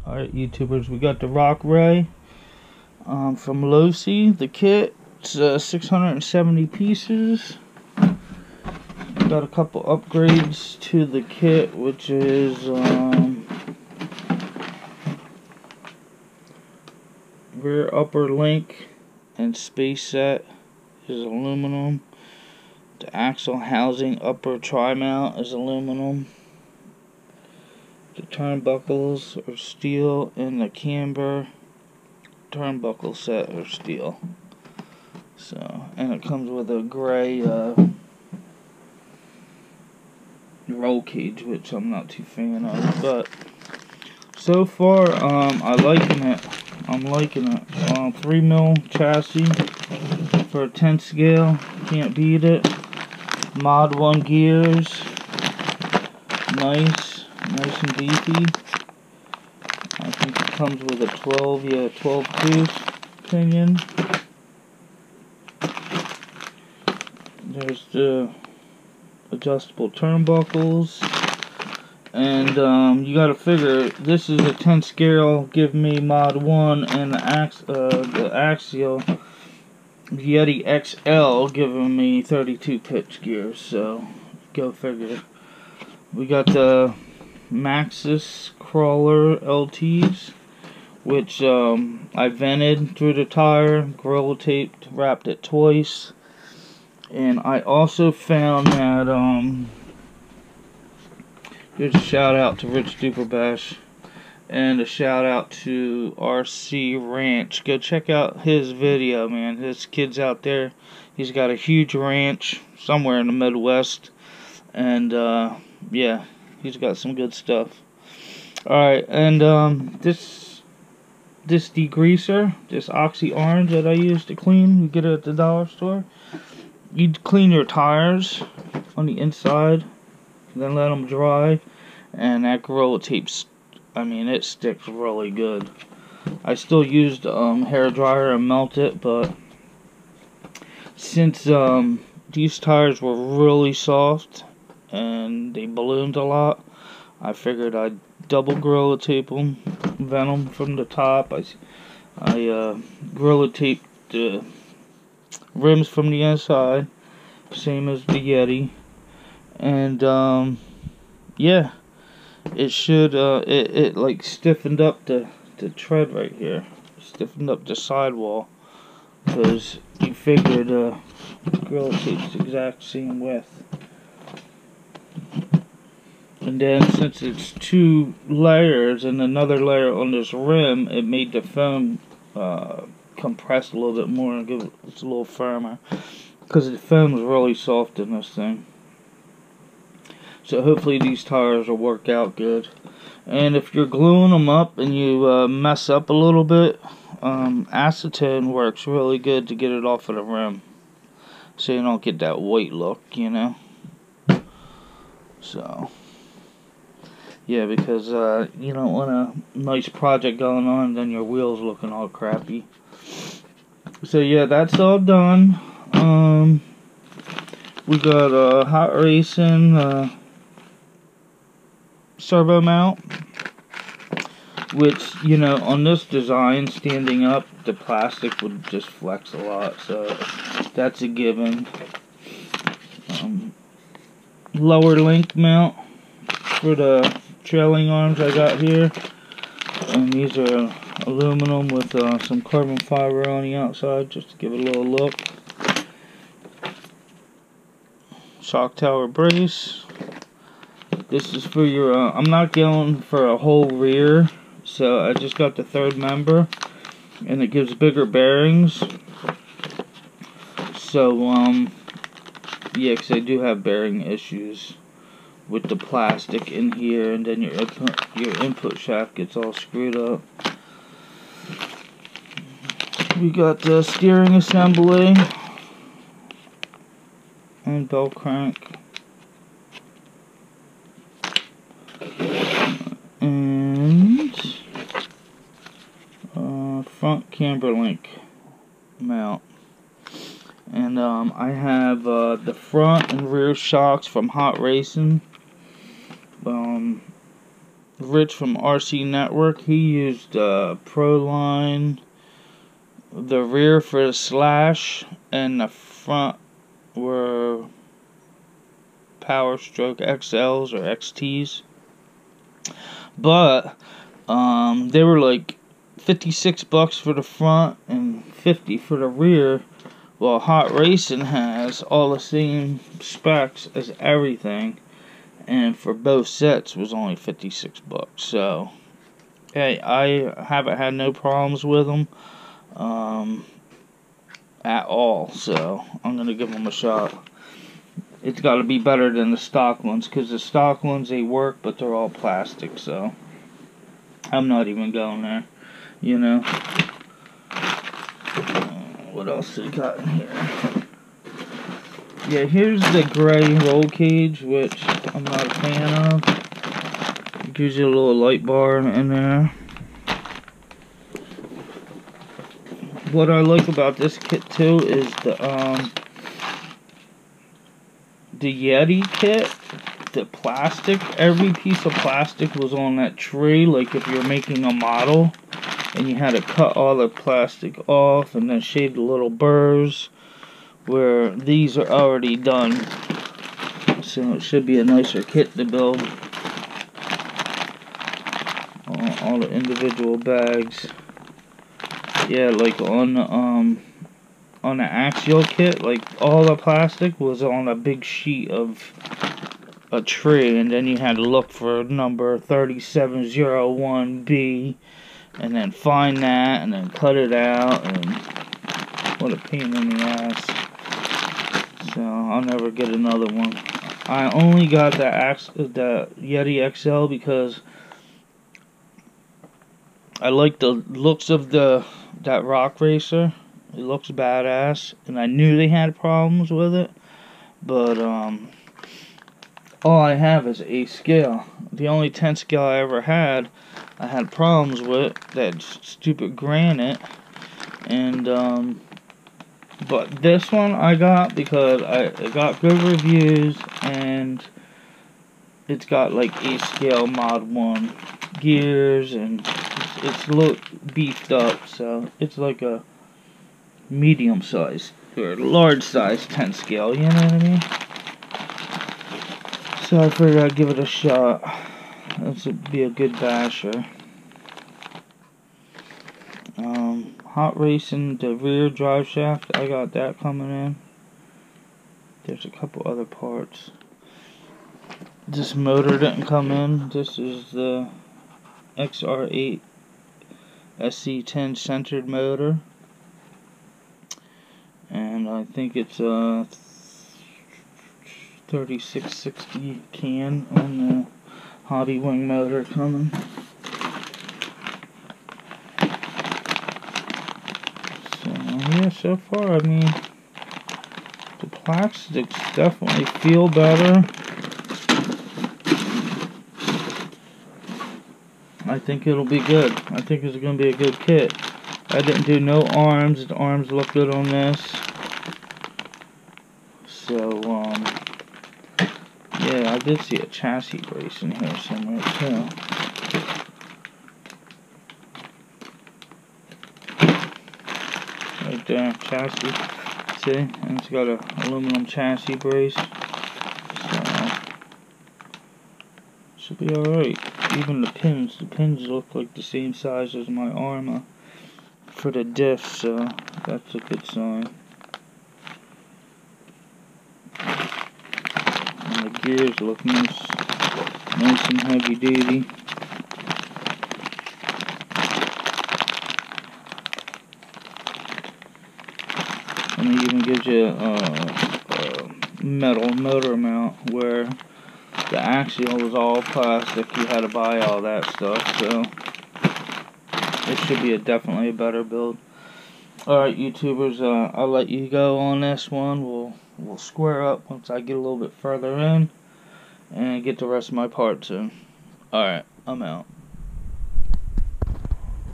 Alright, YouTubers, we got the Rock Ray from Losi, the kit. It's 670 pieces. Got a couple upgrades to the kit, which is rear upper link and space set is aluminum. The axle housing upper tri-mount is aluminum. The turnbuckles are steel, and the camber turnbuckle set are steel. So, and it comes with a gray roll cage, which I'm not too fan of, but so far I'm liking it. 3mm chassis for a 10 scale, can't beat it. Mod 1 gears, nice and beefy. I think it comes with a 12 tooth pinion. There's the adjustable turnbuckles, and you gotta figure this is a 10 scale, give me mod 1, and the axial Yeti XL giving me 32 pitch gears, so go figure. We got the Maxxis crawler LTs, which I vented through the tire, Gorilla taped, wrapped it twice. And I also found that here's a shout out to Rich Duperbash and a shout out to RC Ranch. Go check out his video, man. His kid's out there. He's got a huge ranch somewhere in the Midwest, and yeah, he's got some good stuff. Alright, and this degreaser, this Oxy Orange that I use to clean, you get it at the dollar store. You clean your tires on the inside, then let them dry, and that Gorilla Tape, I mean, it sticks really good. I still used hair dryer and melt it, but since these tires were really soft and they ballooned a lot, I figured I'd double Gorilla Tape them, vent them from the top. I Gorilla Taped the rims from the inside, same as the Yeti, and yeah, it should it like stiffened up the tread right here, stiffened up the sidewall, because you figured Gorilla Tape's the exact same width. And then since it's 2 layers and another layer on this rim, it made the foam compress a little bit more and it's a little firmer, because the foam is really soft in this thing. So hopefully these tires will work out good. And if you're gluing them up and you mess up a little bit, acetone works really good to get it off of the rim, so you don't get that white look, you know. So yeah, because you don't want a nice project going on and then your wheels looking all crappy. So yeah, that's all done. We got a Hot Racing servo mount, which, you know, on this design, standing up, the plastic would just flex a lot, so that's a given. Lower link mount for the trailing arms I got here, and these are aluminum with some carbon fiber on the outside just to give it a little look. Shock tower brace. This is for your I'm not going for a whole rear, so I just got the 3rd member, and it gives bigger bearings. So yeah, because I do have bearing issues with the plastic in here, and then your input shaft gets all screwed up. We got the steering assembly and bell crank, and front camber link mount. And I have the front and rear shocks from Hot Racing. Rich from RC Network. He used Proline, the rear for the slash, and the front were Power Stroke XLs or XTs. But they were like $56 for the front and $50 for the rear. Well, Hot Racing has all the same specs as everything, and for both sets was only $56. So, hey, I haven't had no problems with them at all. So I'm gonna give them a shot. It's got to be better than the stock ones, because the stock ones, they work, but they're all plastic. So I'm not even going there. You know. What else we got in here? Yeah, here's the gray roll cage, which I'm not a fan of. It gives you a little light bar in there. What I like about this kit too is the Yeti kit. The plastic, every piece of plastic was on that tree. Like if you're making a model, and you had to cut all the plastic off and then shave the little burrs, where these are already done. So it should be a nicer kit to build. All the individual bags. Yeah, like on the axial kit, like all the plastic was on a big sheet of a tree, and then you had to look for number 3701B. And then find that, and then cut it out, and what a pain in the ass. So I'll never get another one. I only got the Yeti XL because I like the looks of that rock racer. It looks badass, and I knew they had problems with it, but all I have is 8 scale. The only 10 scale I ever had, I had problems with that stupid granite, and but this one I got because it got good reviews, and it's got like 8 scale mod 1 gears, and it's look beefed up, so it's like a medium size or large size 10 scale, you know what I mean? So I figured I'd give it a shot. This would be a good basher. Hot Racing, the rear drive shaft, I got that coming in. There's a couple other parts. This motor didn't come in. This is the XR8 SC10 centered motor. And I think it's a 3660 can on the hobby wing motor coming. So yeah, so far I mean the plastics definitely feel better. I think it'll be good. I think it's gonna be a good kit. I didn't do no arms. The arms look good on this. So yeah, I did see a chassis brace in here somewhere too. Right there, chassis. See? And it's got a aluminum chassis brace. So should be alright. Even the pins look like the same size as my armor for the diff, so that's a good sign. And the gears look nice and heavy duty. And it even gives you a metal motor mount, where the axial was all plastic. You had to buy all that stuff, so it should be definitely a better build. Alright, YouTubers, I'll let you go on this one. We'll square up once I get a little bit further in and get the rest of my parts in. Alright, I'm out.